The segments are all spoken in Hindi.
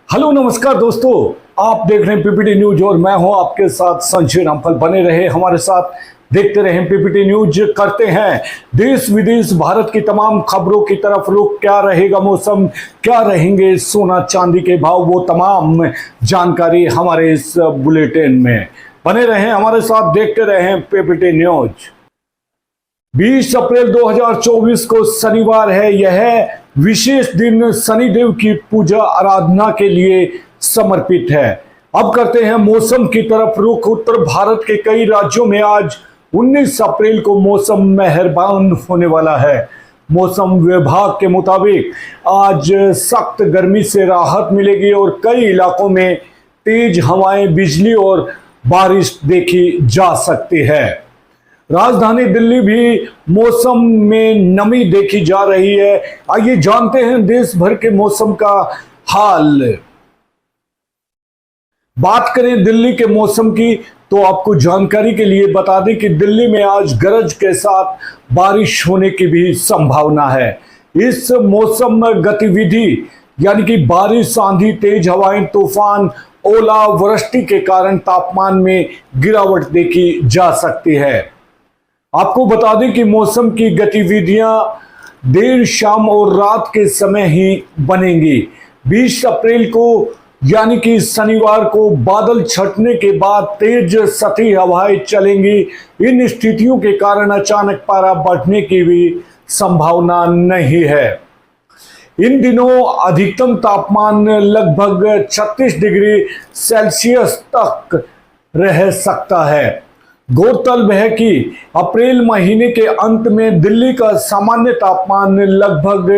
हेलो नमस्कार दोस्तों, आप देख रहे हैं पीपीटी न्यूज और मैं हूं आपके साथ संजय रामफल। बने रहे हमारे साथ, देखते रहे पीपीटी न्यूज। करते हैं देश विदेश भारत की तमाम खबरों की तरफ रुख। क्या रहेगा मौसम, क्या रहेंगे सोना चांदी के भाव, वो तमाम जानकारी हमारे इस बुलेटिन में। बने रहे हमारे साथ, देखते रहे पीपीटी न्यूज। 20 अप्रैल 2024 को शनिवार है। यह विशेष दिन शनिदेव की पूजा आराधना के लिए समर्पित है। अब करते हैं मौसम की तरफ रुख। उत्तर भारत के कई राज्यों में आज 19 अप्रैल को मौसम मेहरबान होने वाला है। मौसम विभाग के मुताबिक आज सख्त गर्मी से राहत मिलेगी और कई इलाकों में तेज हवाएं, बिजली और बारिश देखी जा सकती है। राजधानी दिल्ली भी मौसम में नमी देखी जा रही है। आइए जानते हैं देश भर के मौसम का हाल। बात करें दिल्ली के मौसम की तो आपको जानकारी के लिए बता दें कि दिल्ली में आज गरज के साथ बारिश होने की भी संभावना है। इस मौसम में गतिविधि यानी कि बारिश, आंधी, तेज हवाएं, तूफान, ओलावृष्टि के कारण तापमान में गिरावट देखी जा सकती है। आपको बता दें कि मौसम की गतिविधियां देर शाम और रात के समय ही बनेंगी। 20 अप्रैल को यानी कि शनिवार को बादल छटने के बाद तेज सतही हवाएं चलेंगी। इन स्थितियों के कारण अचानक पारा बढ़ने की भी संभावना नहीं है। इन दिनों अधिकतम तापमान लगभग 36 डिग्री सेल्सियस तक रह सकता है। गौरतलब है कि अप्रैल महीने के अंत में दिल्ली का सामान्य तापमान लगभग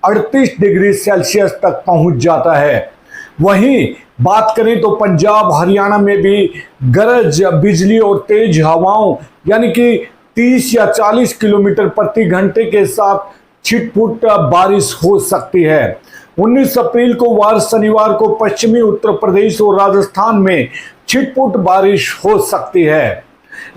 38 डिग्री सेल्सियस तक पहुंच जाता है। वहीं बात करें तो पंजाब, हरियाणा में भी गरज, बिजली और तेज हवाओं यानी कि 30 या 40 किलोमीटर प्रति घंटे के साथ छिटपुट बारिश हो सकती है। 19 अप्रैल को वार शनिवार को पश्चिमी उत्तर प्रदेश और राजस्थान में छिटपुट बारिश हो सकती है।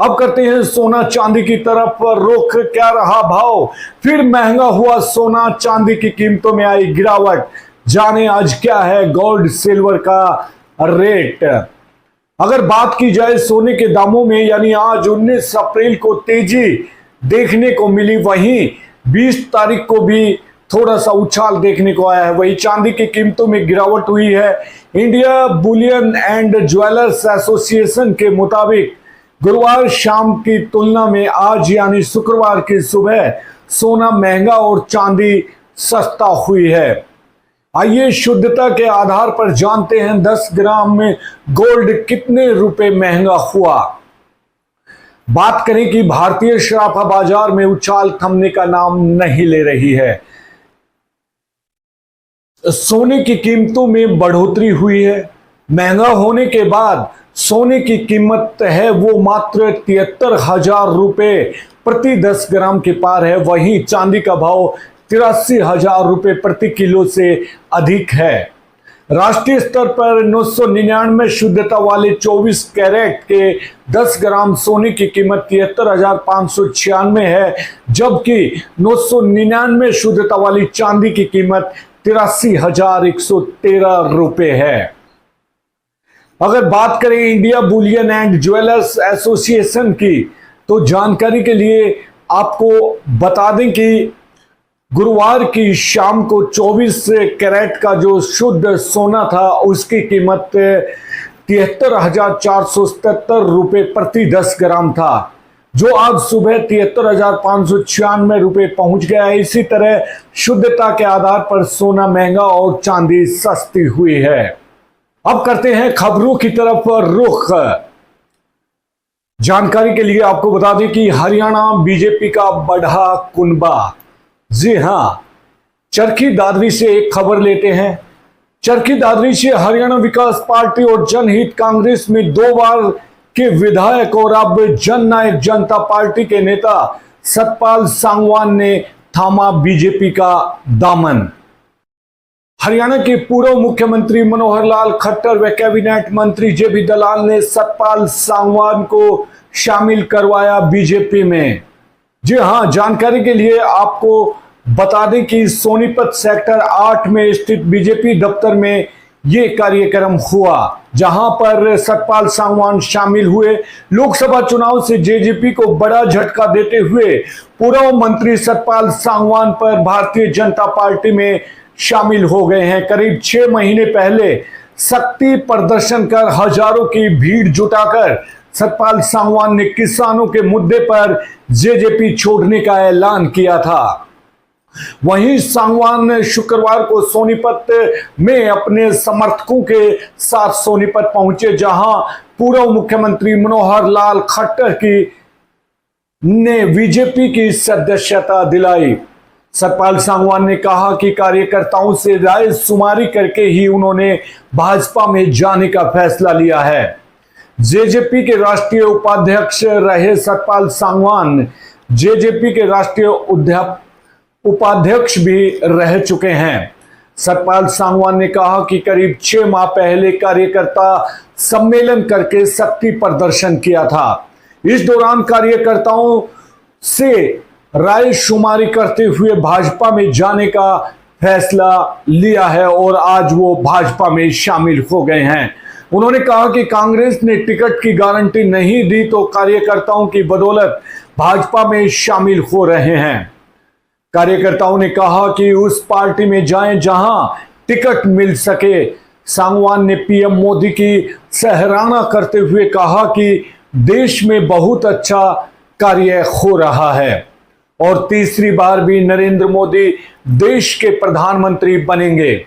अब करते हैं सोना चांदी की तरफ रुख। क्या रहा भाव, फिर महंगा हुआ सोना चांदी की कीमतों में आई गिरावट। जाने आज क्या है गोल्ड सिल्वर का रेट। अगर बात की जाए सोने के दामों में, यानी आज 19 अप्रैल को तेजी देखने को मिली, वहीं 20 तारीख को भी थोड़ा सा उछाल देखने को आया है। वही चांदी की कीमतों में गिरावट हुई है। India Boolean and jewellers association के मुताबिक गुरुवार शाम की तुलना में आज यानी शुक्रवार की सुबह सोना महंगा और चांदी सस्ता हुई है। आइए शुद्धता के आधार पर जानते हैं 10 ग्राम में गोल्ड कितने रुपए महंगा हुआ। बात करें कि भारतीय शराफा बाजार में उछाल थमने का नाम नहीं ले रही है। सोने की कीमतों में बढ़ोतरी हुई है। महंगा होने के बाद सोने की कीमत है वो मात्र 73,000 रुपए प्रति 10 ग्राम के पार है। वहीं चांदी का भाव 83,000 रुपए प्रति किलो से अधिक है। राष्ट्रीय स्तर पर 999 शुद्धता वाले 24 कैरेट के 10 ग्राम सोने की कीमत 73,596 है, जबकि 999 शुद्धता वाली चांदी की कीमत 83,113 रुपए है। अगर बात करें India Boolean and jewellers association की तो जानकारी के लिए आपको बता दें कि गुरुवार की शाम को 24 कैरेट का जो शुद्ध सोना था उसकी कीमत 73,477 रुपए प्रति 10 ग्राम था, जो आज सुबह 73,596 रुपए पहुंच गया है। इसी तरह शुद्धता के आधार पर सोना महंगा और चांदी सस्ती हुई है। अब करते हैं खबरों की तरफ रुख। जानकारी के लिए आपको बता दें कि हरियाणा बीजेपी का बढ़ा कुनबा। जी हां, चरखी दादरी से एक खबर लेते हैं। चरखी दादरी से हरियाणा विकास पार्टी और जनहित कांग्रेस में 2 बार के विधायक और अब जननायक जनता पार्टी के नेता सतपाल सांगवान ने थामा बीजेपी का दामन। हरियाणा के पूर्व मुख्यमंत्री मनोहर लाल खट्टर व कैबिनेट मंत्री जेबी दलाल ने सतपाल सांगवान को शामिल करवाया बीजेपी में। जी हां, जानकारी के लिए आपको बता दें कि सोनीपत सेक्टर 8 में स्थित बीजेपी दफ्तर में ये कार्यक्रम हुआ, जहां पर सतपाल सांगवान शामिल हुए। लोकसभा चुनाव से जेजेपी को बड़ा झटका देते हुए पूर्व मंत्री सतपाल सांगवान पर भारतीय जनता पार्टी में शामिल हो गए हैं। करीब 6 महीने पहले शक्ति प्रदर्शन कर हजारों की भीड़ जुटाकर सतपाल सांगवान ने किसानों के मुद्दे पर जेजेपी छोड़ने का ऐलान किया था। वहीं सांगवान ने शुक्रवार को सोनीपत में अपने समर्थकों के साथ सोनीपत पहुंचे, जहां पूर्व मुख्यमंत्री मनोहर लाल खट्टर ने बीजेपी की सदस्यता दिलाई। सतपाल सांगवान ने कहा कि कार्यकर्ताओं से राय शुमारी करके ही उन्होंने भाजपा में जाने का फैसला लिया है। जेजेपी के राष्ट्रीय उपाध्यक्ष रहे सतपाल सांगवान जेजेपी के राष्ट्रीय उपाध्यक्ष भी रह चुके हैं। सतपाल सांगवान ने कहा कि करीब 6 माह पहले कार्यकर्ता सम्मेलन करके शक्ति प्रदर्शन किया था। इस दौरान कार्यकर्ताओं से राय शुमारी करते हुए भाजपा में जाने का फैसला लिया है और आज वो भाजपा में शामिल हो गए हैं। उन्होंने कहा कि कांग्रेस ने टिकट की गारंटी नहीं दी तो कार्यकर्ताओं की बदौलत भाजपा में शामिल हो रहे हैं। कार्यकर्ताओं ने कहा कि उस पार्टी में जाएं जहां टिकट मिल सके। सांगवान ने पीएम मोदी की सराहना करते हुए कहा कि देश में बहुत अच्छा कार्य हो रहा है और तीसरी बार भी नरेंद्र मोदी देश के प्रधानमंत्री बनेंगे।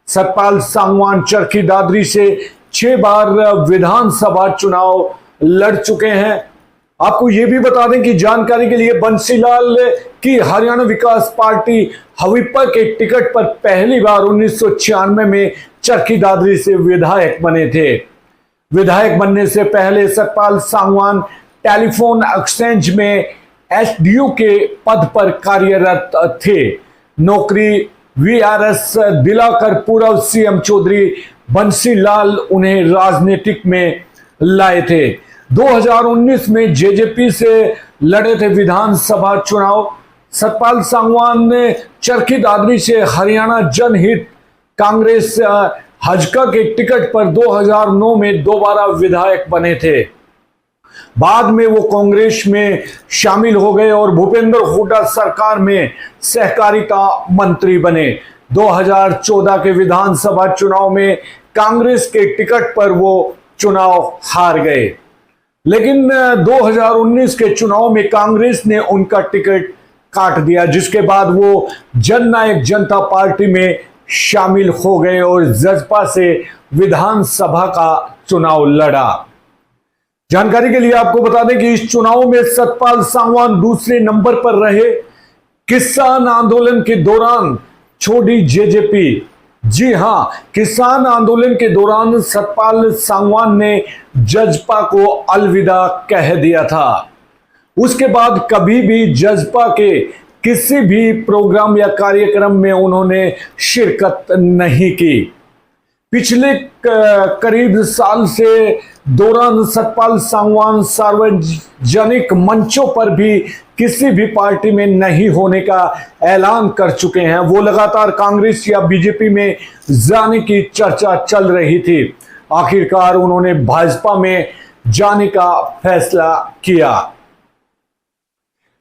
सतपाल सांगवान चरखी दादरी से 6 बार विधानसभा चुनाव लड़ चुके हैं। आपको यह भी बता दें कि जानकारी के लिए बंसीलाल की हरियाणा विकास पार्टी हविप्पा के टिकट पर पहली बार 1996 में चरखी दादरी से विधायक बने थे। विधायक बनने से पहले सतपाल सांगवान टेलीफोन एक्सचेंज में एसडीओ के पद पर कार्यरत थे। नौकरी वीआरएस दिलाकर पूर्व सीएम चौधरी बंसीलाल उन्हें राजनीतिक में लाए थे। 2019 में जेजेपी से लड़े थे विधानसभा चुनाव। सतपाल सांगवान ने चरखी दादरी से हरियाणा जनहित कांग्रेस हजका के टिकट पर 2009 में दोबारा विधायक बने थे। बाद में वो कांग्रेस में शामिल हो गए और भूपेंद्र हुड्डा सरकार में सहकारिता मंत्री बने। 2014 के विधानसभा चुनाव में कांग्रेस के टिकट पर वो चुनाव हार गए, लेकिन 2019 के चुनाव में कांग्रेस ने उनका टिकट काट दिया, जिसके बाद वो जननायक जनता पार्टी में शामिल हो गए और जसपा से विधानसभा का चुनाव लड़ा। जानकारी के लिए आपको बता दें कि इस चुनाव में सतपाल सांगवान दूसरे नंबर पर रहे। किसान आंदोलन के दौरान छोड़ी जेजेपी। जी हां, किसान आंदोलन के दौरान सतपाल सांगवान ने जसपा को अलविदा कह दिया था। उसके बाद कभी भी जसपा के किसी भी प्रोग्राम या कार्यक्रम में उन्होंने शिरकत नहीं की। पिछले करीब साल से दौरान सतपाल सांगवान सार्वजनिक मंचों पर भी किसी भी पार्टी में नहीं होने का ऐलान कर चुके हैं। वो लगातार कांग्रेस या बीजेपी में जाने की चर्चा चल रही थी। आखिरकार उन्होंने भाजपा में जाने का फैसला किया।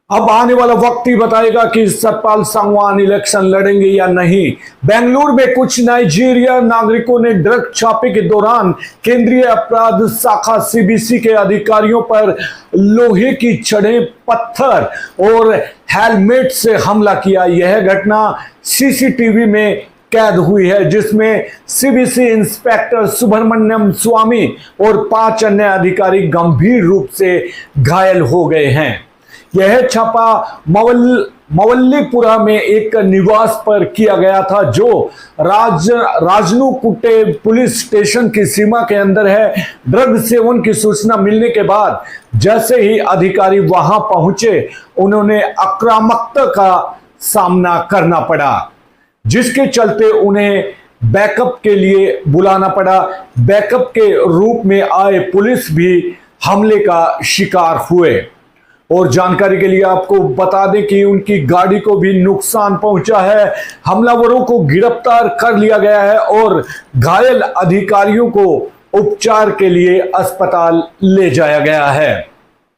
अब आने वाला वक्त ही बताएगा कि सतपाल सांगवान इलेक्शन लड़ेंगे या नहीं। बेंगलुरु में कुछ नाइजीरिया नागरिकों ने ड्रग छापे के दौरान केंद्रीय अपराध शाखा सीबीसी के अधिकारियों पर लोहे की छड़ें, पत्थर और हेलमेट से हमला किया। यह घटना सीसीटीवी में कैद हुई है, जिसमें सीबीसी इंस्पेक्टर सुब्रमण्यम स्वामी और 5 अन्य अधिकारी गंभीर रूप से घायल हो गए हैं। यह छापा मवल्लीपुरा में एक निवास पर किया गया था, जो राजनुकुटे पुलिस स्टेशन की सीमा के अंदर है। ड्रग सेवन की सूचना मिलने के बाद जैसे ही अधिकारी वहां पहुंचे, उन्होंने आक्रामकता का सामना करना पड़ा, जिसके चलते उन्हें बैकअप के लिए बुलाना पड़ा। बैकअप के रूप में आए पुलिस भी हमले का शिकार हुए और जानकारी के लिए आपको बता दें कि उनकी गाड़ी को भी नुकसान पहुंचा है। हमलावरों को गिरफ्तार कर लिया गया है और घायल अधिकारियों को उपचार के लिए अस्पताल ले जाया गया है।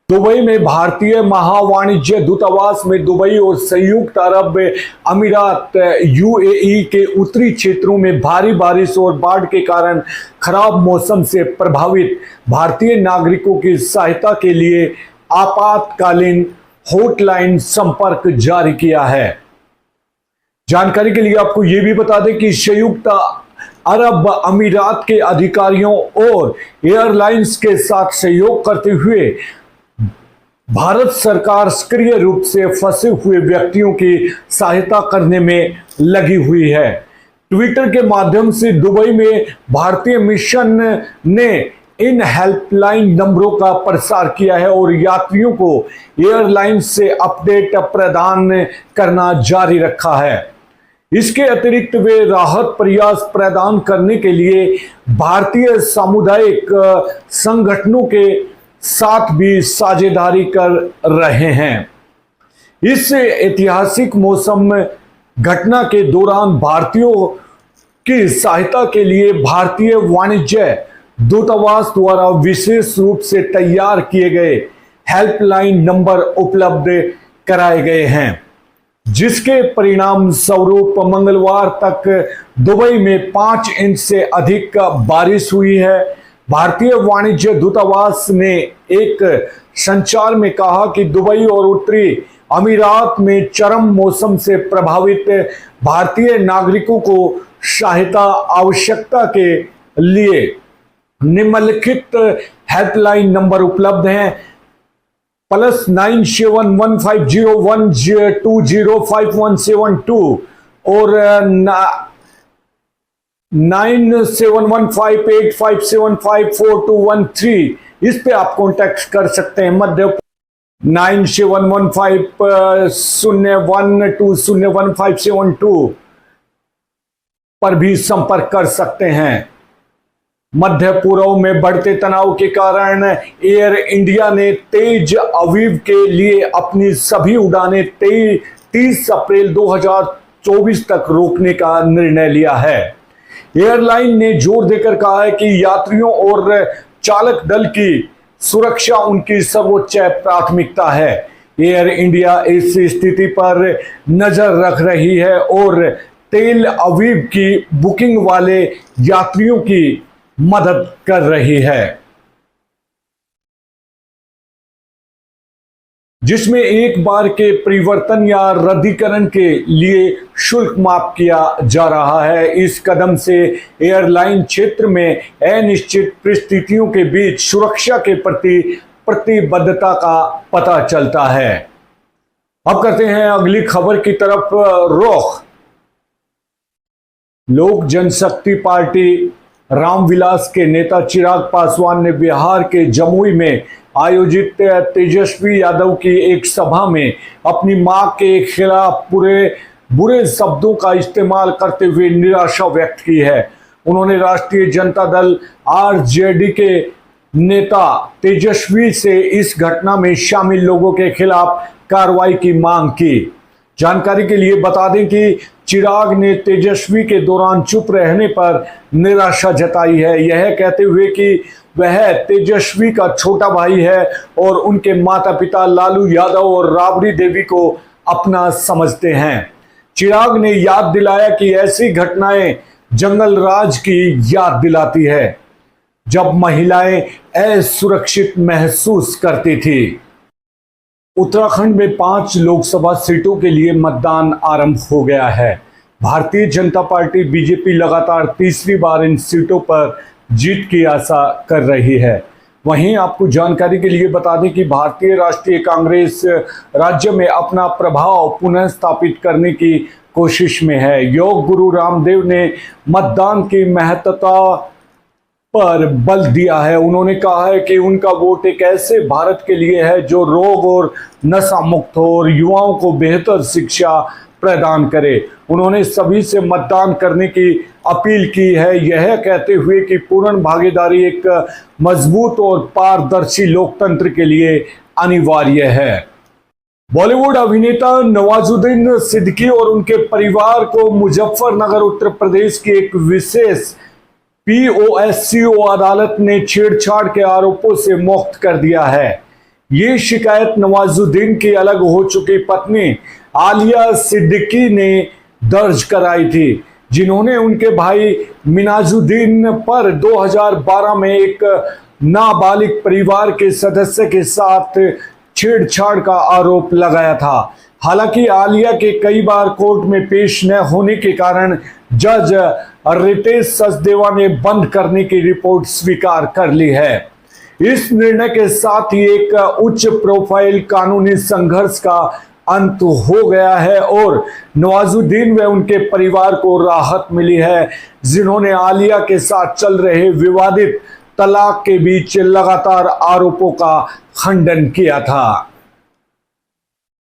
दुबई में भारतीय महावाणिज्य दूतावास में दुबई और संयुक्त अरब अमीरात यूएई के उत्तरी क्षेत्रों में भारी बारिश और बाढ़ के कारण खराब मौसम से प्रभावित भारतीय नागरिकों की सहायता के लिए आपातकालीन हॉटलाइन संपर्क जारी किया है। जानकारी के लिए आपको यह भी बता दें कि संयुक्त अरब अमीरात के अधिकारियों और एयरलाइंस के साथ सहयोग करते हुए भारत सरकार सक्रिय रूप से फंसे हुए व्यक्तियों की सहायता करने में लगी हुई है। ट्विटर के माध्यम से दुबई में भारतीय मिशन ने इन हेल्पलाइन नंबरों का प्रसार किया है और यात्रियों को एयरलाइन से अपडेट प्रदान करना जारी रखा है। इसके अतिरिक्त वे राहत प्रयास प्रदान करने के लिए भारतीय सामुदायिक संगठनों के साथ भी साझेदारी कर रहे हैं। इस ऐतिहासिक मौसम घटना के दौरान भारतीयों की सहायता के लिए भारतीय वाणिज्य दूतावास द्वारा विशेष रूप से तैयार किए गए हेल्पलाइन नंबर उपलब्ध कराए गए हैं, जिसके परिणाम स्वरूप मंगलवार तक दुबई में 5 इंच से अधिक बारिश हुई है। भारतीय वाणिज्य दूतावास ने एक संचार में कहा कि दुबई और उत्तरी अमीरात में चरम मौसम से प्रभावित भारतीय नागरिकों को सहायता आवश्यकता के लिए निम्नलिखित हेल्पलाइन नंबर उपलब्ध हैं: +971501205172 और 971585754213। इस पे आप कॉन्टेक्ट कर सकते हैं। मध्य 971501201572 पर भी संपर्क कर सकते हैं। मध्य पूर्व में बढ़ते तनाव के कारण एयर इंडिया ने तेज अवीव के लिए अपनी सभी उड़ानें 30 अप्रैल 2024 तक रोकने का निर्णय लिया है। एयरलाइन ने जोर देकर कहा है कि यात्रियों और चालक दल की सुरक्षा उनकी सर्वोच्च प्राथमिकता है। एयर इंडिया इस स्थिति पर नजर रख रही है और तेल अवीव की बुकिंग वाले यात्रियों की मदद कर रही है, जिसमें एक बार के परिवर्तन या रद्दीकरण के लिए शुल्क माफ किया जा रहा है। इस कदम से एयरलाइन क्षेत्र में अनिश्चित परिस्थितियों के बीच सुरक्षा के प्रति प्रतिबद्धता का पता चलता है। अब करते हैं अगली खबर की तरफ रुख। लोक जनशक्ति पार्टी रामविलास के नेता चिराग पासवान ने बिहार के जमुई में आयोजित तेजस्वी यादव की एक सभा में अपनी मां के खिलाफ बुरे शब्दों का इस्तेमाल करते हुए निराशा व्यक्त की है। उन्होंने राष्ट्रीय जनता दल आरजेडी के नेता तेजस्वी से इस घटना में शामिल लोगों के खिलाफ कार्रवाई की मांग की। जानकारी के लिए बता दें कि चिराग ने तेजस्वी के दौरान चुप रहने पर निराशा जताई है, यह कहते हुए कि वह तेजस्वी का छोटा भाई है और उनके माता पिता लालू यादव और राबड़ी देवी को अपना समझते हैं। चिराग ने याद दिलाया कि ऐसी घटनाएं जंगल राज की याद दिलाती है, जब महिलाएं असुरक्षित महसूस करती थी। उत्तराखंड में 5 लोकसभा सीटों के लिए मतदान आरंभ हो गया है। भारतीय जनता पार्टी बीजेपी लगातार तीसरी बार इन सीटों पर जीत की आशा कर रही है। वहीं आपको जानकारी के लिए बता दें कि भारतीय राष्ट्रीय कांग्रेस राज्य में अपना प्रभाव पुनः स्थापित करने की कोशिश में है। योग गुरु रामदेव ने मतदान की महत्वता पर बल दिया है। उन्होंने कहा है कि उनका वोट एक ऐसे भारत के लिए है जो रोग और नशा मुक्त हो और युवाओं को बेहतर शिक्षा प्रदान करे। उन्होंने सभी से मतदान करने की अपील की है, यह कहते हुए कि पूर्ण भागीदारी एक मजबूत और पारदर्शी लोकतंत्र के लिए अनिवार्य है। बॉलीवुड अभिनेता नवाजुद्दीन सिद्दीकी और उनके परिवार को मुजफ्फरनगर उत्तर प्रदेश की एक विशेष POSCO अदालत ने छेड़छाड़ के आरोपों से मुक्त कर दिया है। ये शिकायत नवाजुद्दीन की अलग हो चुकी पत्नी आलिया सिद्दीकी ने दर्ज कराई थी, जिन्होंने उनके भाई मिनाजुद्दीन पर 2012 में एक नाबालिग परिवार के सदस्य के साथ छेड़छाड़ का आरोप लगाया था। हालांकि आलिया के कई बार कोर्ट में पेश न होने के कारण जज रितेश सचदेवा ने बंद करने की रिपोर्ट स्वीकार कर ली है। इस निर्णय के साथ ही एक उच्च प्रोफाइल कानूनी संघर्ष का अंत हो गया है और नवाजुद्दीन व उनके परिवार को राहत मिली है, जिन्होंने आलिया के साथ चल रहे विवादित तलाक के बीच लगातार आरोपों का खंडन किया था।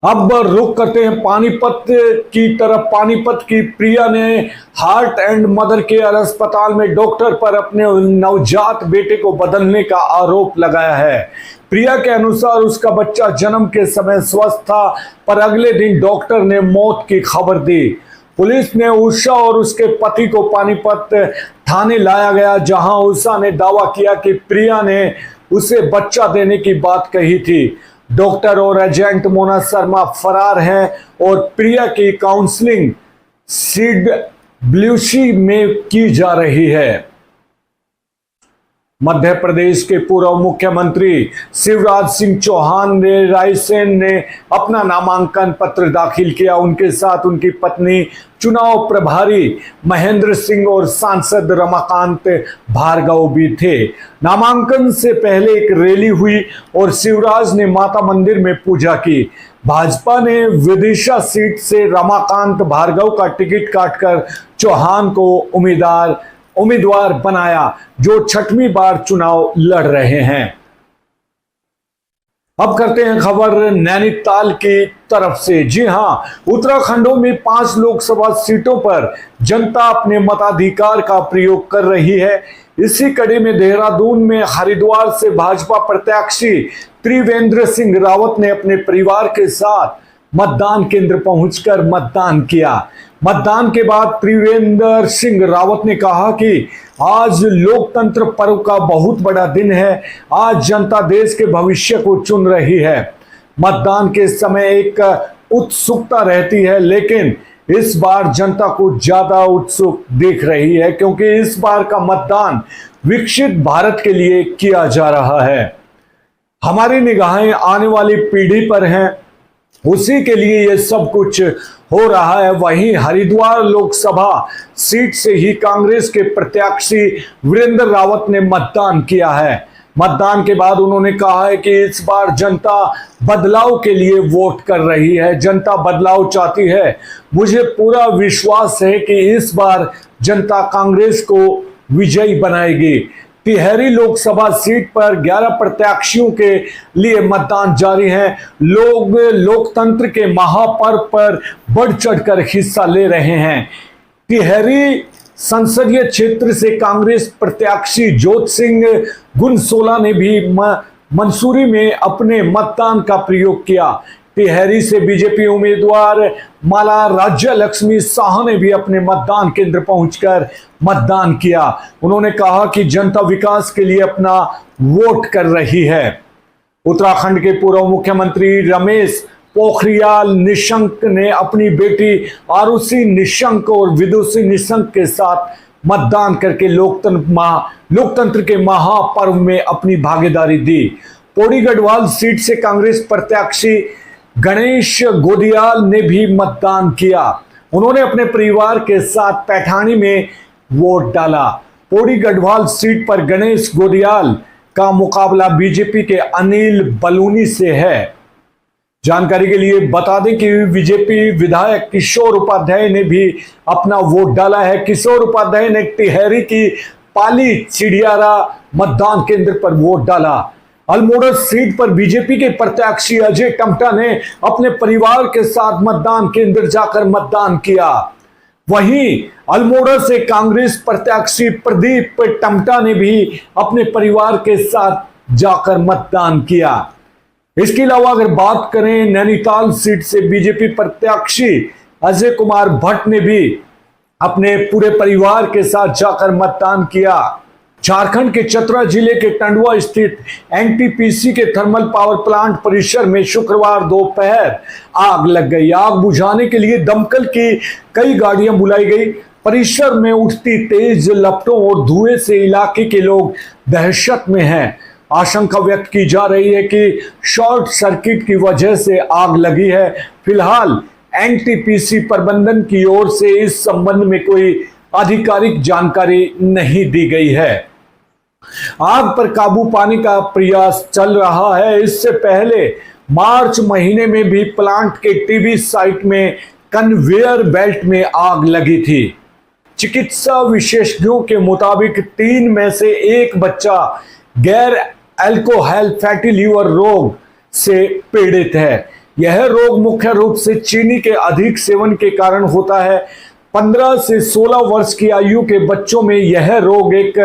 अब रुख करते हैं पानीपत की तरफ। पानीपत की प्रिया ने हार्ट एंड मदर केयर अस्पताल में डॉक्टर पर अपने नवजात बेटे को बदलने का आरोप लगाया है। प्रिया के अनुसार उसका बच्चा जन्म के समय स्वस्थ था, पर अगले दिन डॉक्टर ने मौत की खबर दी। पुलिस ने उषा और उसके पति को पानीपत थाने लाया गया, जहां उषा ने दावा किया कि प्रिया ने उसे बच्चा देने की बात कही थी। डॉक्टर और एजेंट मोना शर्मा फरार हैं और प्रिया की काउंसलिंग CWC में की जा रही है। मध्य प्रदेश के पूर्व मुख्यमंत्री शिवराज सिंह चौहान ने रायसेन ने अपना नामांकन पत्र दाखिल किया। उनके साथ उनकी पत्नी, चुनाव प्रभारी महेंद्र सिंह और सांसद रमाकांत भार्गव भी थे। नामांकन से पहले एक रैली हुई और शिवराज ने माता मंदिर में पूजा की। भाजपा ने विदिशा सीट से रमाकांत भार्गव का टिकट काटकर चौहान को उम्मीदवार बनाया, जो छठवीं बार चुनाव लड़ रहे हैं। अब करते हैं खबर नैनीताल की तरफ से। जी हां, उत्तराखंडों में 5 लोकसभा सीटों पर जनता अपने मताधिकार का प्रयोग कर रही है। इसी कड़ी में देहरादून में हरिद्वार से भाजपा प्रत्याशी त्रिवेंद्र सिंह रावत ने अपने परिवार के साथ मतदान केंद्र पहुंचकर मतदान किया। मतदान के बाद त्रिवेंद्र सिंह रावत ने कहा कि आज लोकतंत्र पर्व का बहुत बड़ा दिन है। आज जनता देश के भविष्य को चुन रही है। मतदान के समय एक उत्सुकता रहती है, लेकिन इस बार जनता को ज्यादा उत्सुक दिख रही है, क्योंकि इस बार का मतदान विकसित भारत के लिए किया जा रहा है। हमारी निगाहें आने वाली पीढ़ी पर हैं, उसी के लिए ये सब कुछ हो रहा है। वहीं हरिद्वार लोकसभा सीट से ही कांग्रेस के प्रत्याशी वीरेंद्र रावत ने मतदान किया है। मतदान के बाद उन्होंने कहा है कि इस बार जनता बदलाव के लिए वोट कर रही है, जनता बदलाव चाहती है। मुझे पूरा विश्वास है कि इस बार जनता कांग्रेस को विजयी बनाएगी। टिहरी लोकसभा सीट पर 11 प्रत्याशियों के लिए मतदान जारी है। लोग लोकतंत्र के महापर्व पर बढ़ चढ़कर हिस्सा ले रहे हैं। टिहरी संसदीय क्षेत्र से कांग्रेस प्रत्याशी ज्योत सिंह गुनसोला ने भी मंसूरी में अपने मतदान का प्रयोग किया। टिहरी से बीजेपी उम्मीदवार माला राज्य लक्ष्मी शाह ने भी अपने मतदान केंद्र पहुंचकर मतदान किया। उन्होंने कहा कि जनता विकास के लिए अपना वोट कर रही है। उत्तराखंड के पूर्व मुख्यमंत्री रमेश पोखरियाल निशंक ने अपनी बेटी आरुषि निशंक और विदुषी निशंक के साथ मतदान करके लोकतंत्र के महापर्व में अपनी भागीदारी दी। पौड़ी गढ़वाल सीट से कांग्रेस प्रत्याशी गणेश गोदियाल ने भी मतदान किया। उन्होंने अपने परिवार के साथ पैठानी में वोट डाला। पौड़ी गढ़वाल सीट पर गणेश गोदियाल का मुकाबला बीजेपी के अनिल बलूनी से है। जानकारी के लिए बता दें कि बीजेपी विधायक किशोर उपाध्याय ने भी अपना वोट डाला है। किशोर उपाध्याय ने टिहरी की पाली चिड़ियारा मतदान केंद्र पर वोट डाला। अल्मोड़ा सीट पर बीजेपी के प्रत्याशी अजय टमटा ने अपने परिवार के साथ मतदान केंद्र जाकर मतदान किया। वहीं अल्मोड़ा से कांग्रेस प्रत्याशी प्रदीप टमटा ने भी अपने परिवार के साथ जाकर मतदान किया। इसके अलावा अगर बात करें नैनीताल सीट से बीजेपी प्रत्याशी अजय कुमार भट्ट ने भी अपने पूरे परिवार के साथ जाकर मतदान किया। झारखंड के चतरा जिले के टंडवा स्थित एनटीपीसी के थर्मल पावर प्लांट परिसर में शुक्रवार दोपहर आग लग गई। आग बुझाने के लिए दमकल की कई गाड़ियां बुलाई गई। परिसर में उठती तेज लपटों और धुएं से इलाके के लोग दहशत में हैं। आशंका व्यक्त की जा रही है कि शॉर्ट सर्किट की वजह से आग लगी है। फिलहाल एनटीपीसी प्रबंधन की ओर से इस संबंध में कोई आधिकारिक जानकारी नहीं दी गई है। आग पर काबू पाने का प्रयास चल रहा है। इससे पहले मार्च महीने में भी प्लांट के टीबी साइट में कन्वेयर बेल्ट में आग लगी थी। चिकित्सा विशेषज्ञों के मुताबिक 3 में से 1 बच्चा गैर अल्कोहल फैटी लीवर रोग से पीड़ित है। यह रोग मुख्य रूप से चीनी के अधिक सेवन के कारण होता है। 15 से 16 वर्ष की आयु के बच्चों में यह रोग एक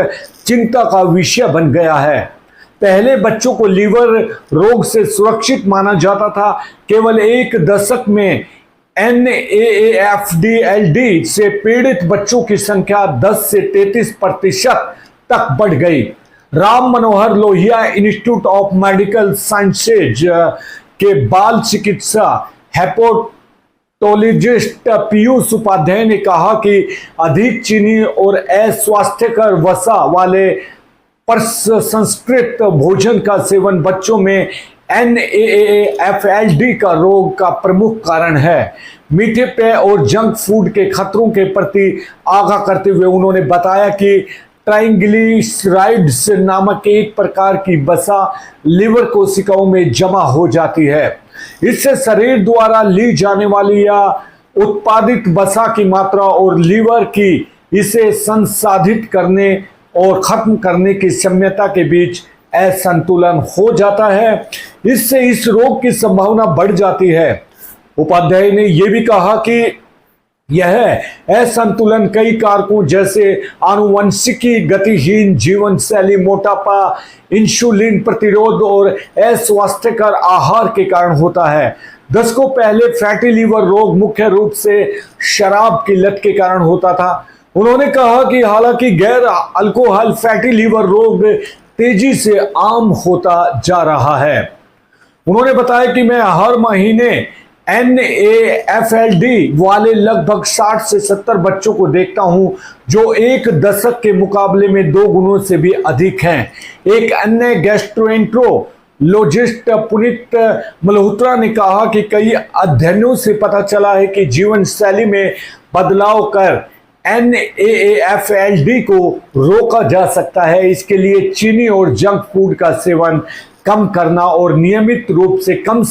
चिंता का विषय बन गया है। पहले बच्चों को लीवर रोग से सुरक्षित माना जाता था। केवल 1 दशक में NAAFLD से पीड़ित बच्चों की संख्या 10 से 33% तक बढ़ गई। Ram Manohar Lohia institute of medical sciences के बाल चिकित्सा हेपेटोलॉजिस्ट पीयूष उपाध्याय ने कहा कि अधिक चीनी और अस्वास्थ्यकर वसा वाले प्रसंस्कृत भोजन का सेवन बच्चों में NAAFLD का रोग का प्रमुख कारण है। मीठे पेय और जंक फूड के खतरों के प्रति आगाह करते हुए उन्होंने बताया कि ट्राइग्लिसराइड्स नामक एक प्रकार की वसा लिवर कोशिकाओं में जमा हो जाती है। इससे शरीर द्वारा ली जाने वाली या उत्पादित वसा की मात्रा और लीवर की इसे संसाधित करने और खत्म करने की क्षमता के बीच असंतुलन हो जाता है। इससे इस रोग की संभावना बढ़ जाती है। उपाध्याय ने यह भी कहा कि यह असंतुलन कई कारकों जैसे आनुवंशिकी, गतिहीन जीवन शैली, मोटापा, इंसुलिन प्रतिरोध और अस्वास्थ्यकर आहार के कारण होता है। दशकों पहले फैटी लीवर रोग मुख्य रूप से शराब की लत के कारण होता था। उन्होंने कहा कि हालांकि गैर अल्कोहल फैटी लीवर रोग तेजी से आम होता जा रहा है। उन्होंने बताया कि मैं हर महीने NAAFLD वाले लगभग 60 से 70 बच्चों को देखता हूं जो 1 दशक के मुकाबले में 2 गुणों से भी अधिक हैं। एक अन्य गैस्ट्रोएंट्रोलॉजिस्ट पुनीत मल्होत्रा ने कहा कि कई अध्ययनों से पता चला है कि जीवन शैली में बदलाव कर NAAFLD को रोका जा सकता है। इसके लिए चीनी और जंक फूड का सेवन कम करना और नियमित रूप से कम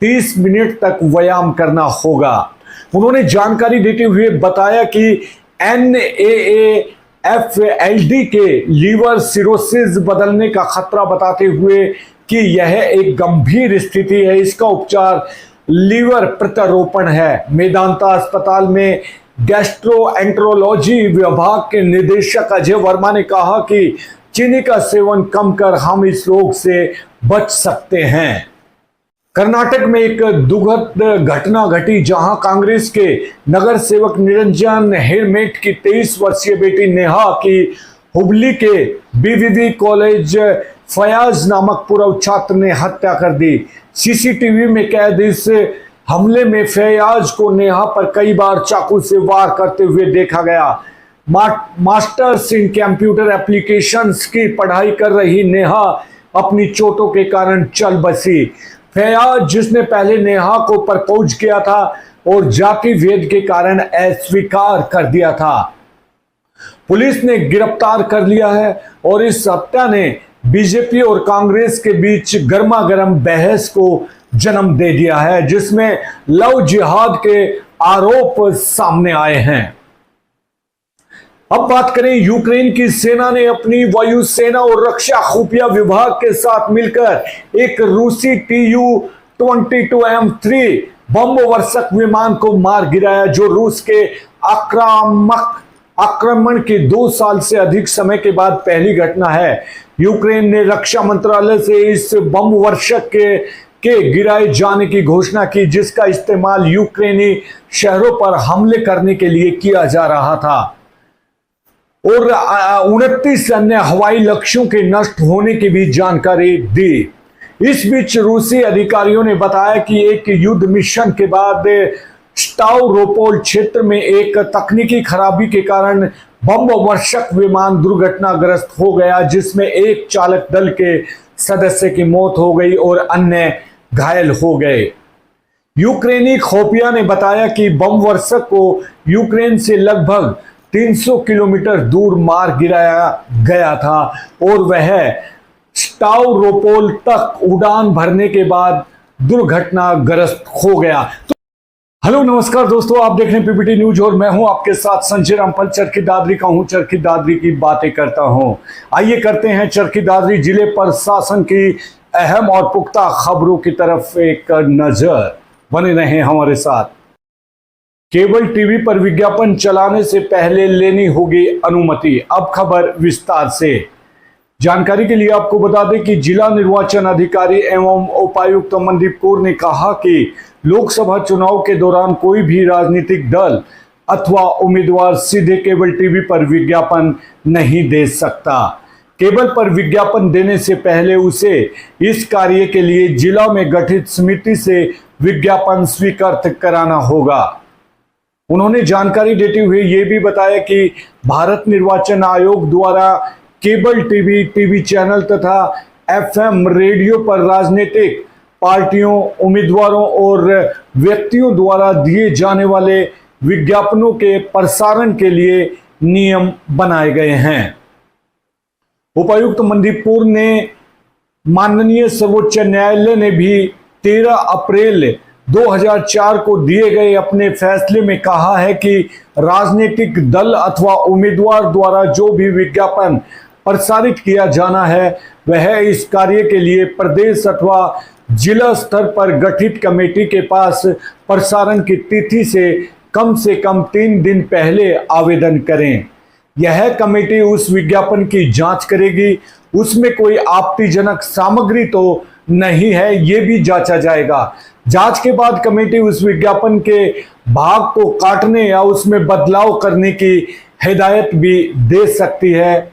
30 मिनट तक व्यायाम करना होगा। उन्होंने जानकारी देते हुए बताया कि NAAFLD के लीवर सिरोसिस बदलने का खतरा बताते हुए कि यह एक गंभीर स्थिति है। इसका उपचार लीवर प्रत्यारोपण है। मेदांता अस्पताल में गैस्ट्रोएंट्रोलॉजी विभाग के निदेशक अजय वर्मा ने कहा कि चीनी का सेवन कम कर हम इस रोग से बच सकते हैं। कर्नाटक में एक दुखद घटना घटी जहां कांग्रेस के नगर सेवक निरंजन हेरमेट की 23 वर्षीय बेटी नेहा की हुबली के BVV कॉलेज फयाज नामक पूर्व छात्र ने हत्या कर दी। CCTV में कैद इस हमले में फयाज को नेहा पर कई बार चाकू से वार करते हुए देखा गया। मास्टर्स इन कंप्यूटर एप्लीकेशंस की पढ़ाई कर रही नेहा अपनी चोटों के कारण चल बसी। फयाज, जिसने पहले नेहा को प्रपोज किया था और जाति भेद के कारण अस्वीकार कर दिया था, पुलिस ने गिरफ्तार कर लिया है और इस हत्या ने बीजेपी और कांग्रेस के बीच गर्मागर्म बहस को जन्म दे दिया है, जिसमें लव जिहाद के आरोप सामने आए हैं। अब बात करें, यूक्रेन की सेना ने अपनी वायुसेना और रक्षा खुफिया विभाग के साथ मिलकर एक रूसी Tu-22M3 बम वर्षक विमान को मार गिराया, जो रूस के आक्रामक आक्रमण के 2 साल से अधिक समय के बाद पहली घटना है। यूक्रेन ने रक्षा मंत्रालय से इस बम वर्षक के गिराए जाने की घोषणा की, जिसका इस्तेमाल यूक्रेनी शहरों पर हमले करने के लिए किया जा रहा था और 29 अन्य हवाई लक्ष्यों के नष्ट होने की भी जानकारी दी। इस बीच रूसी अधिकारियों ने बताया कि एक युद्ध मिशन के बाद स्टावरोपोल क्षेत्र में एक तकनीकी खराबी के कारण बम वर्षक विमान दुर्घटनाग्रस्त हो गया, जिसमें एक चालक दल के सदस्य की मौत हो गई और अन्य घायल हो गए। यूक्रेनी खुफिया ने बताया कि बम वर्षक को यूक्रेन से लगभग 300 किलोमीटर दूर मार गिराया गया था और वह स्टावरोपोल तक उड़ान भरने के बाद दुर्घटनाग्रस्त हो गया। हेलो नमस्कार दोस्तों, आप देख रहे हैं पीपीटी न्यूज और मैं हूं आपके साथ संजय रामपाल चरखी दादरी का हूं। चरखी दादरी की बातें करता हूं। आइए करते हैं चरखी दादरी जिले प्रशासन की अहम और पुख्ता खबरों की तरफ एक नजर। बने रहें हमारे साथ। केबल टीवी पर विज्ञापन चलाने से पहले लेनी होगी अनुमति। अब खबर विस्तार से। जानकारी के लिए आपको बता दें कि जिला निर्वाचन अधिकारी एवं उपायुक्त मनदीप कौर ने कहा कि लोकसभा चुनाव के दौरान कोई भी राजनीतिक दल अथवा उम्मीदवार सीधे केबल टीवी पर विज्ञापन नहीं दे सकता। केबल पर विज्ञापन देने से पहले उसे इस कार्य के लिए जिला में गठित समिति से विज्ञापन स्वीकृत कराना होगा। उन्होंने जानकारी देते हुए ये भी बताया कि भारत निर्वाचन आयोग द्वारा केबल टीवी चैनल तथा एफएम रेडियो पर राजनीतिक पार्टियों, उम्मीदवारों और व्यक्तियों द्वारा दिए जाने वाले विज्ञापनों के प्रसारण के लिए नियम बनाए गए हैं। उपायुक्त मनदीप कौर ने माननीय सर्वोच्च न्यायालय ने भी 13 अप्रैल 2004 को दिए गए अपने फैसले में कहा है कि राजनीतिक दल अथवा उम्मीदवार द्वारा जो भी विज्ञापन प्रसारित किया जाना है वह इस कार्य के लिए प्रदेश अथवा जिला स्तर पर गठित कमेटी के पास प्रसारण की तिथि से कम 3 दिन पहले आवेदन करें। यह कमेटी उस विज्ञापन की जांच करेगी, उसमें कोई आपत्तिजनक सामग्री तो नहीं है, ये भी जांचा जाएगा। जांच के बाद कमेटी उस विज्ञापन के भाग को काटने या उसमें बदलाव करने की हिदायत भी दे सकती है।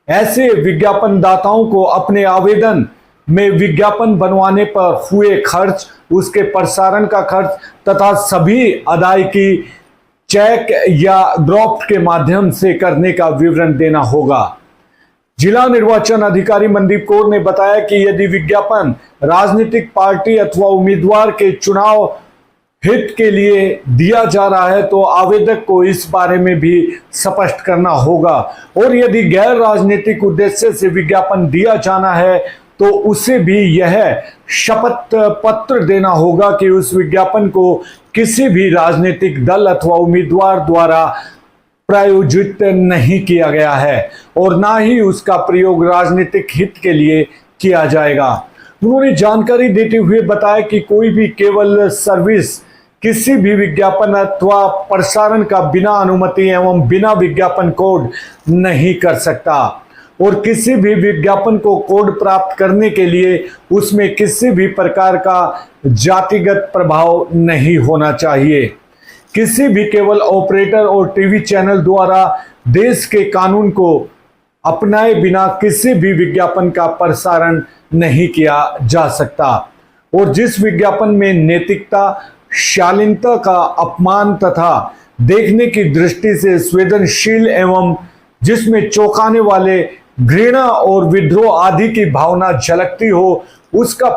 ऐसे विज्ञापन दाताओं को अपने आवेदन में विज्ञापन बनवाने पर हुए खर्च, उसके प्रसारण का खर्च तथा सभी अदायगी चेक या ड्राफ्ट के माध्यम से करने का विवरण देना होगा। जिला निर्वाचन अधिकारी मनदीप कौर ने बताया कि यदि विज्ञापन राजनीतिक पार्टी अथवा उम्मीदवार के चुनाव हित के लिए दिया जा रहा है तो आवेदक को इस बारे में भी स्पष्ट करना होगा और यदि गैर राजनीतिक उद्देश्य से विज्ञापन दिया जाना है तो उसे भी यह शपथ पत्र देना होगा कि उस विज्ञापन को किसी भी राजनीतिक दल अथवा उम्मीदवार द्वारा प्रायोजित नहीं किया गया है और ना ही उसका प्रयोग राजनीतिक हित के लिए किया जाएगा। उन्होंने जानकारी देते हुए बताया कि कोई भी केबल सर्विस किसी भी विज्ञापन अथवा प्रसारण का बिना अनुमति एवं बिना विज्ञापन कोड नहीं कर सकता और किसी भी विज्ञापन को कोड प्राप्त करने के लिए उसमें किसी भी प्रकार का जातिगत प्रभाव नहीं होना चाहिए। किसी भी केबल ऑपरेटर और टीवी चैनल द्वारा देश के कानून को अपनाए बिना किसी भी विज्ञापन का प्रसारण नहीं किया जा सकता और जिस विज्ञापन में नैतिकता, शालीनता का अपमान तथा देखने की दृष्टि से संवेदनशील एवं जिसमें चौंकाने वाले घृणा और विद्रोह आदि की भावना झलकती हो, उसका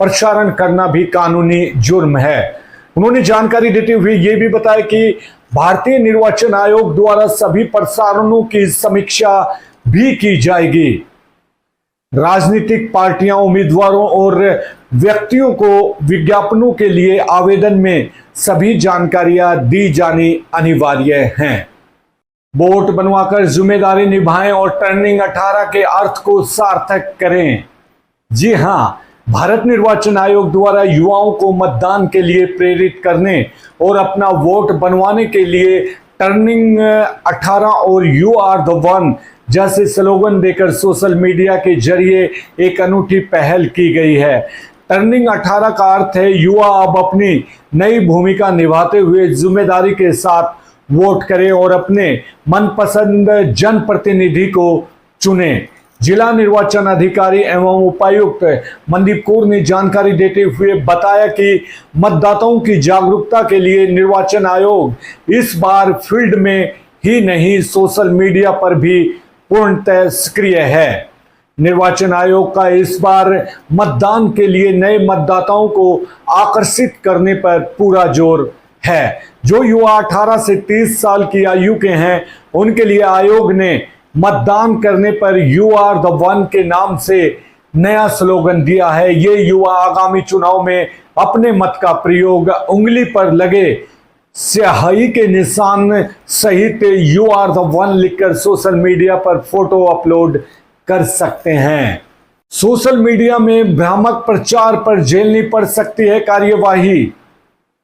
प्रसारण करना भी कानूनी जुर्म है। उन्होंने जानकारी देते हुए ये भी बताया कि भारतीय निर्वाचन आयोग द्वारा सभी प्रसारणों की समीक्षा भी की जाएगी। राजनीतिक पार्टियां, उम्मीदवारों और व्यक्तियों को विज्ञापनों के लिए आवेदन में सभी जानकारियां दी जानी अनिवार्य हैं। बोर्ड बनवाकर जिम्मेदारी निभाएं और टर्निंग 18 के अर्थ को सार्थक करें। जी हां, भारत निर्वाचन आयोग द्वारा युवाओं को मतदान के लिए प्रेरित करने और अपना वोट बनवाने के लिए टर्निंग 18 और यू आर द वन जैसे स्लोगन देकर सोशल मीडिया के जरिए एक अनूठी पहल की गई है। टर्निंग 18 का अर्थ है युवा अब अपनी नई भूमिका निभाते हुए जिम्मेदारी के साथ वोट करें और अपने मनपसंद जनप्रतिनिधि को चुने। जिला निर्वाचन अधिकारी एवं उपायुक्त मनदीप कौर ने जानकारी देते हुए बताया कि मतदाताओं की जागरूकता के लिए निर्वाचन आयोग इस बार फील्ड में ही नहीं सोशल मीडिया पर भी पूर्णतः सक्रिय है। निर्वाचन आयोग का इस बार मतदान के लिए नए मतदाताओं को आकर्षित करने पर पूरा जोर है। जो युवा 18 से 30 साल की आयु के हैं उनके लिए आयोग ने मतदान करने पर यू आर द वन के नाम से नया स्लोगन दिया है। ये युवा आगामी चुनाव में अपने मत का प्रयोग उंगली पर लगे स्याही के निशान सहित यू आर द वन लिखकर सोशल मीडिया पर फोटो अपलोड कर सकते हैं। सोशल मीडिया में भ्रामक प्रचार पर झेलनी पड़ सकती है कार्यवाही।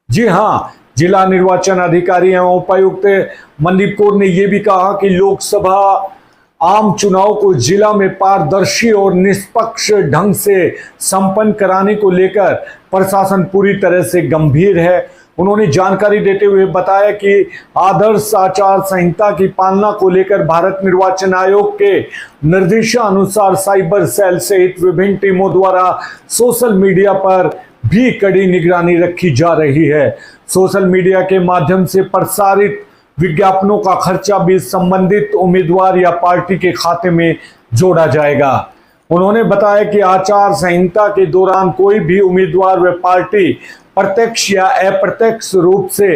जी हां, जिला निर्वाचन अधिकारी एवं उपायुक्त मनदीप कौर ने यह भी कहा कि लोकसभा आम चुनाव को जिला में पारदर्शी और निष्पक्ष ढंग से संपन्न कराने को लेकर प्रशासन पूरी तरह से गंभीर है। उन्होंने जानकारी देते हुए बताया कि आदर्श आचार संहिता की पालना को लेकर भारत निर्वाचन आयोग के निर्देशानुसार साइबर सेल सहित विभिन्न टीमों द्वारा सोशल मीडिया पर भी कड़ी निगरानी रखी जा रही है। सोशल मीडिया के माध्यम से प्रसारित विज्ञापनों का खर्चा भी संबंधित उम्मीदवार या पार्टी के खाते में जोड़ा जाएगा। उन्होंने बताया कि आचार संहिता के दौरान कोई भी उम्मीदवार व पार्टी प्रत्यक्ष या अप्रत्यक्ष रूप से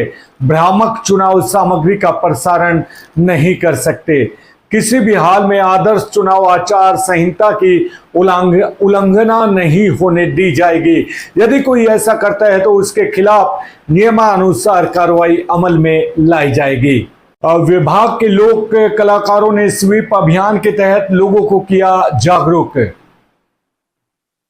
भ्रामक चुनाव सामग्री का प्रसारण नहीं कर सकते। किसी भी हाल में आदर्श चुनाव आचार संहिता की उल्लंघना नहीं होने दी जाएगी। यदि कोई ऐसा करता है तो उसके खिलाफ नियमानुसार कार्रवाई अमल में लाई जाएगी। विभाग के लोक कलाकारों ने स्वीप अभियान के तहत लोगों को किया जागरूक।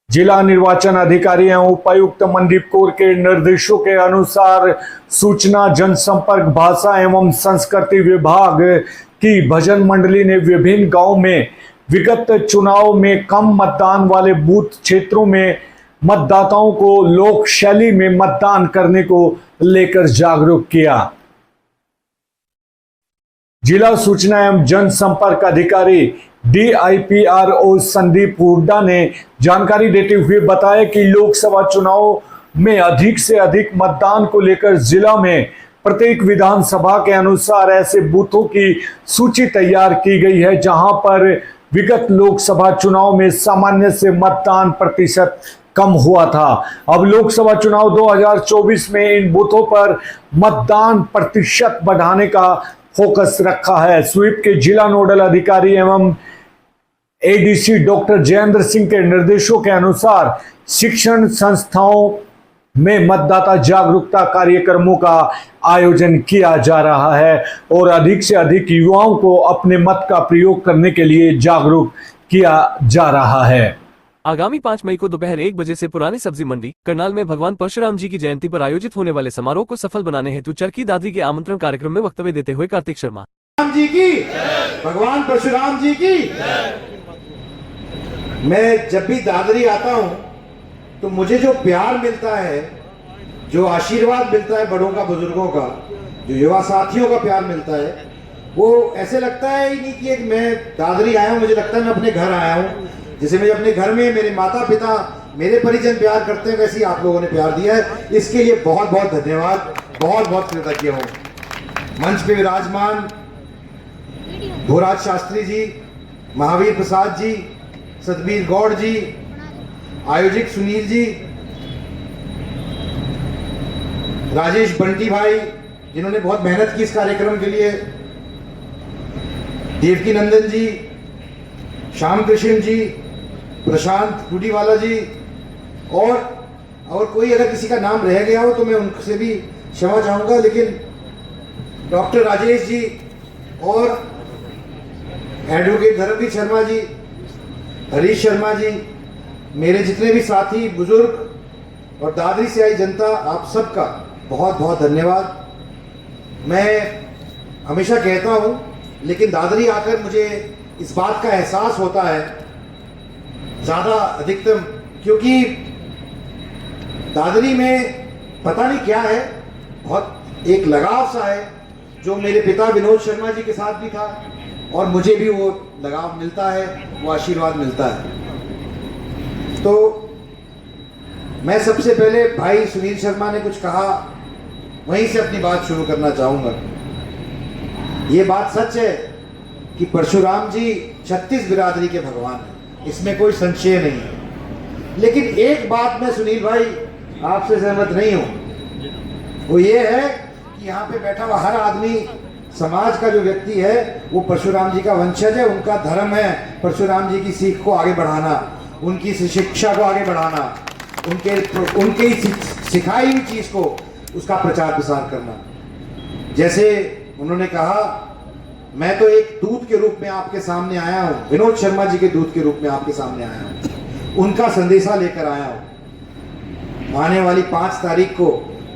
जिला निर्वाचन अधिकारी एवं उपायुक्त मनदीप कौर के निर्देशों के अनुसार सूचना जनसंपर्क भाषा एवं संस्कृति विभाग की भजन मंडली ने विभिन्न गांव में विगत चुनाव में कम मतदान वाले बूथ क्षेत्रों में मतदाताओं को लोक शैली में मतदान करने को लेकर जागरूक किया। जिला सूचना एवं जनसंपर्क अधिकारी DIPRO संदीप हुड्डा ने जानकारी देते हुए बताया कि लोकसभा चुनाव में अधिक से अधिक मतदान को लेकर जिला में प्रत्येक विधानसभा के अनुसार ऐसे बूथों की सूची तैयार की गई है जहां पर विगत लोकसभा चुनाव में सामान्य से मतदान प्रतिशत कम हुआ था। अब लोकसभा चुनाव 2024 में इन बूथों पर मतदान प्रतिशत बढ़ाने का फोकस रखा है। स्वीप के जिला नोडल अधिकारी एवं ADC डॉक्टर जयेंद्र सिंह के निर्देशों के अनुसार शिक्षण संस्थाओं में मतदाता जागरूकता कार्यक्रमों का आयोजन किया जा रहा है और अधिक से अधिक युवाओं को अपने मत का प्रयोग करने के लिए जागरूक किया जा रहा है। आगामी 5 मई को दोपहर 1 बजे से पुरानी सब्जी मंडी करनाल में भगवान परशुराम जी की जयंती पर आयोजित होने वाले समारोह को सफल बनाने हेतु चरखी दादरी के आमंत्रण कार्यक्रम में वक्तव्य देते हुए कार्तिक शर्मा जी की भगवान परशुराम जी की। मैं जब भी दादरी आता हूं तो मुझे जो प्यार मिलता है, जो आशीर्वाद मिलता है बड़ों का, बुजुर्गों का, जो युवा साथियों का प्यार मिलता है, वो ऐसे लगता है ही नहीं कि एक मैं दादरी आया हूं, मुझे लगता है मैं अपने घर आया हूं। जैसे मुझे अपने घर में मेरे माता पिता मेरे परिजन प्यार करते हैं, वैसे ही आप लोगों ने प्यार दिया है। इसके लिए बहुत बहुत धन्यवाद, बहुत बहुत कृतज्ञ हूँ। मंच पे विराजमान भूराज शास्त्री जी, महावीर प्रसाद जी, सतबीर गौड़ जी, आयोजक सुनील जी, राजेश बंटी भाई जिन्होंने बहुत मेहनत की इस कार्यक्रम के लिए, देवकी नंदन जी, श्याम कृष्ण जी, प्रशांत टूडीवाला जी, और कोई अगर किसी का नाम रह गया हो तो मैं उनसे भी क्षमा चाहूँगा, लेकिन डॉक्टर राजेश जी और एडवोकेट धर्मवीर शर्मा जी, हरीश शर्मा जी, मेरे जितने भी साथी बुजुर्ग और दादरी से आई जनता, आप सबका बहुत बहुत धन्यवाद। मैं हमेशा कहता हूँ, लेकिन दादरी आकर मुझे इस बात का एहसास होता है ज़्यादा अधिकतम, क्योंकि दादरी में पता नहीं क्या है, बहुत एक लगाव सा है जो मेरे पिता विनोद शर्मा जी के साथ भी था और मुझे भी वो लगाव मिलता है, वो आशीर्वाद मिलता है। तो मैं सबसे पहले भाई सुनील शर्मा ने कुछ कहा, वहीं से अपनी बात शुरू करना चाहूँगा। ये बात सच है कि परशुराम जी 36 बिरादरी के भगवान हैं, इसमें कोई संशय नहीं है। लेकिन एक बात मैं सुनील भाई आपसे सहमत नहीं हूँ, वो ये है कि यहाँ पे बैठा हुआ हर आदमी, समाज का जो व्यक्ति है वो परशुराम जी का वंशज है, उनका धर्म है परशुराम जी की सीख को आगे बढ़ाना, उनकी शिक्षा को आगे बढ़ाना, उनके सिखाई हुई चीज़ को उसका प्रचार प्रसार करना। जैसे उन्होंने कहा, मैं तो एक दूत के रूप में आपके सामने आया हूँ, विनोद शर्मा जी के दूत के रूप में आपके सामने आया हूँ, उनका संदेशा लेकर आया हूँ। आने वाली 5 तारीख को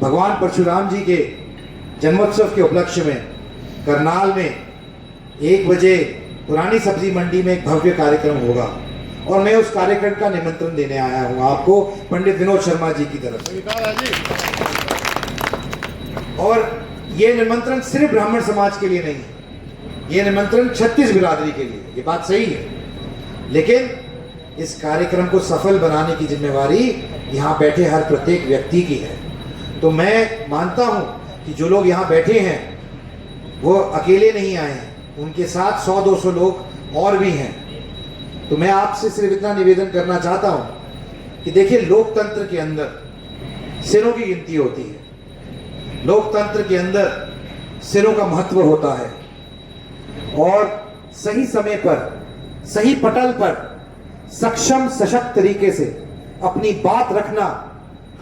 भगवान परशुराम जी के जन्मोत्सव के उपलक्ष्य में करनाल में 1 बजे पुरानी सब्जी मंडी में एक भव्य कार्यक्रम होगा और मैं उस कार्यक्रम का निमंत्रण देने आया हूँ आपको पंडित विनोद शर्मा जी की तरफ से। और ये निमंत्रण सिर्फ ब्राह्मण समाज के लिए नहीं है, ये निमंत्रण 36 बिरादरी के लिए, ये बात सही है। लेकिन इस कार्यक्रम को सफल बनाने की जिम्मेवारी यहाँ बैठे हर प्रत्येक व्यक्ति की है। तो मैं मानता हूँ कि जो लोग यहाँ बैठे हैं वो अकेले नहीं आए हैं, उनके साथ 100-200 लोग और भी हैं। तो मैं आपसे सिर्फ इतना निवेदन करना चाहता हूँ कि देखिए, लोकतंत्र के अंदर सिरों की गिनती होती है, लोकतंत्र के अंदर सिरों का महत्व होता है और सही समय पर, सही पटल पर सक्षम सशक्त तरीके से अपनी बात रखना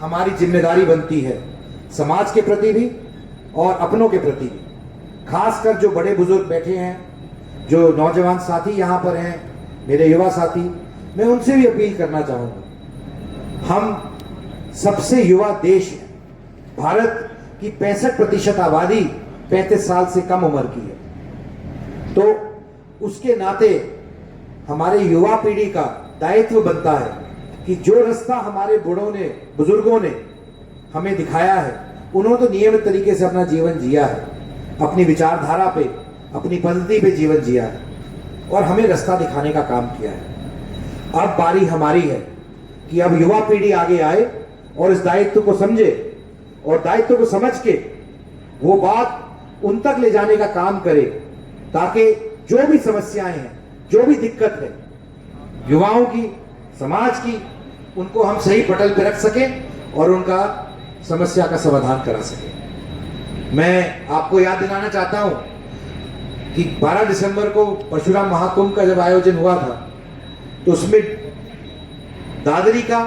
हमारी जिम्मेदारी बनती है, समाज के प्रति भी और अपनों के प्रति भी। खासकर जो बड़े बुजुर्ग बैठे हैं, जो नौजवान साथी यहाँ पर हैं, मेरे युवा साथी, मैं उनसे भी अपील करना चाहूँगा। हम सबसे युवा देश है, भारत की 65% आबादी 35 साल से कम उम्र की है। तो उसके नाते हमारे युवा पीढ़ी का दायित्व बनता है कि जो रास्ता हमारे बूढ़ों ने, बुजुर्गों ने हमें दिखाया है, उन्होंने तो नियमित तरीके से अपना जीवन जिया है, अपनी विचारधारा पे, अपनी पद्धति पे जीवन जिया है और हमें रास्ता दिखाने का काम किया है। अब बारी हमारी है कि अब युवा पीढ़ी आगे आए और इस दायित्व को समझे और दायित्व को समझ के वो बात उन तक ले जाने का काम करे, ताकि जो भी समस्याएं हैं, जो भी दिक्कत है युवाओं की, समाज की, उनको हम सही पटल पे रख सकें और उनका समस्या का समाधान करा सकें। मैं आपको याद दिलाना चाहता हूं कि 12 दिसंबर को परशुराम महाकुंभ का जब आयोजन हुआ था, तो उसमें दादरी का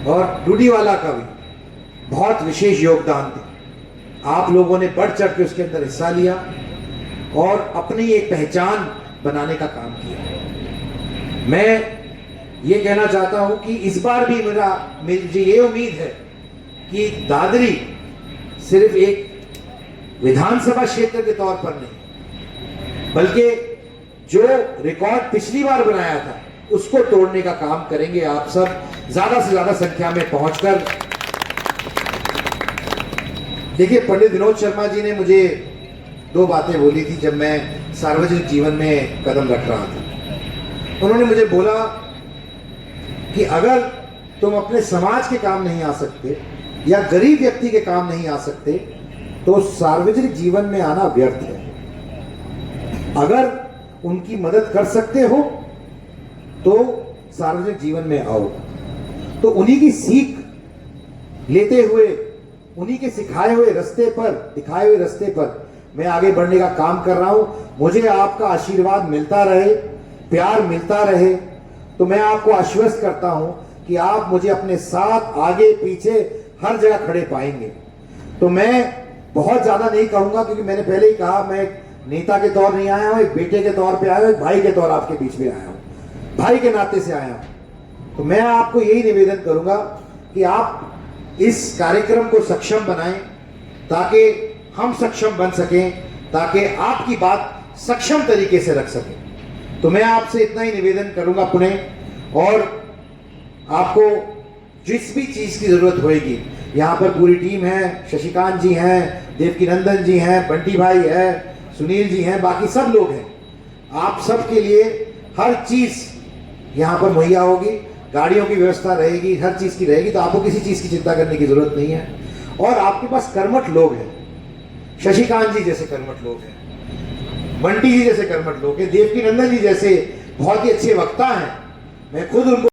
और डूडीवाला का भी बहुत विशेष योगदान था। आप लोगों ने बढ़ चढ़ के उसके अंदर हिस्सा लिया और अपनी एक पहचान बनाने का काम किया। मैं ये कहना चाहता हूं कि इस बार भी मुझे ये उम्मीद है कि दादरी सिर्फ एक विधानसभा क्षेत्र के तौर पर नहीं, बल्कि जो रिकॉर्ड पिछली बार बनाया था उसको तोड़ने का काम करेंगे। आप सब ज्यादा से ज्यादा संख्या में पहुंचकर, देखिए, पंडित विनोद शर्मा जी ने मुझे 2 बातें बोली थी जब मैं सार्वजनिक जीवन में कदम रख रहा था। उन्होंने मुझे बोला कि अगर तुम अपने समाज के काम नहीं आ सकते या गरीब व्यक्ति के काम नहीं आ सकते तो सार्वजनिक जीवन में आना व्यर्थ है। अगर उनकी मदद कर सकते हो तो सार्वजनिक जीवन में आओ। तो उन्हीं की सीख लेते हुए, उन्हीं के सिखाए हुए रास्ते पर, दिखाए हुए रास्ते पर मैं आगे बढ़ने का काम कर रहा हूं। मुझे आपका आशीर्वाद मिलता रहे, प्यार मिलता रहे, तो मैं आपको आश्वस्त करता हूं कि आप मुझे अपने साथ आगे पीछे हर जगह खड़े पाएंगे। तो मैं बहुत ज्यादा नहीं कहूंगा, क्योंकि मैंने पहले ही कहा, मैं एक नेता के तौर नहीं आया हूं, एक बेटे के तौर पे आया हूं, एक भाई के तौर आपके बीच में आया हूं, भाई के नाते से आया हूं। तो मैं आपको यही निवेदन करूंगा कि आप इस कार्यक्रम को सक्षम बनाएं, ताकि हम सक्षम बन सकें, ताकि आपकी बात सक्षम तरीके से रख सकें। तो मैं आपसे इतना ही निवेदन करूंगा पुणे, और आपको जिस भी चीज की जरूरत होगी, यहाँ पर पूरी टीम है, शशिकांत जी हैं, देवकीनंदन जी हैं, बंटी भाई है, सुनील जी हैं, बाकी सब लोग हैं। आप सब के लिए हर चीज यहाँ पर मुहैया होगी, गाड़ियों की व्यवस्था रहेगी, हर चीज की रहेगी, तो आपको किसी चीज की चिंता करने की जरूरत नहीं है। और आपके पास कर्मठ लोग हैं, शशिकांत जी जैसे कर्मठ लोग हैं, बंटी जी जैसे कर्मठ लोग हैं, देवकीनंदन जी जैसे बहुत ही अच्छे वक्ता हैं। मैं खुद उनको